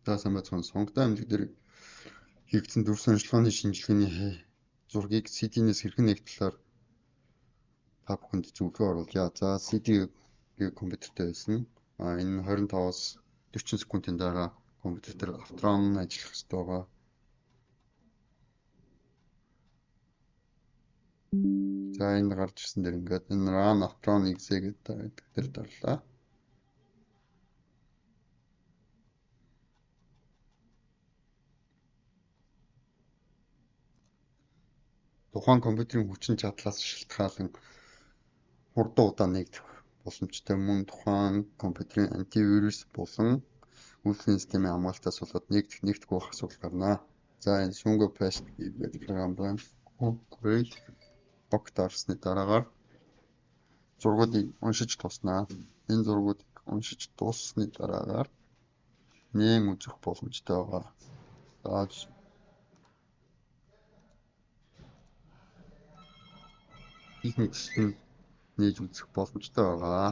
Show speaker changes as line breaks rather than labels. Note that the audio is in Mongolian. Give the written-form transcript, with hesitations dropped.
За сайн байцгаана. Сонготой амьтаг дээр хийгдсэн дүр шинжилгээний шинжилгээний зургийг CD-нээс хэрхэн нэг талаар та бүхэнд зөвлөгөө оруулъя. За CD-г компьютертэй байсан. Энэ 25-аас 40 секундын дараа компьютер дээр авторон ажиллах хэрэгтэй байгаа. За энэ гарч ирсэн дээр ингээд энэ run avtron exe гэдэг дээр дарлаа. Тухайн компьютерийн хүчин чадлаас шалтгаалan хурдан удаа нэгдэх боломжтой мөн тухайн компьютерийн антивирус болон үйлдвэрийн системийн хамгаалтаас болоод нэгдэхгүй байх асуудал гарна. За энэ Sungo Pest гэдэг програм байна. Upgrade огт арсны дараагаар зургуудыг уншиж туснаа. Энэ зургуудыг уншиж дууссаны дараагаар нээн үзэх боломжтой байгаа. За их нэгэн нээж үзэх боломжтой байгаа.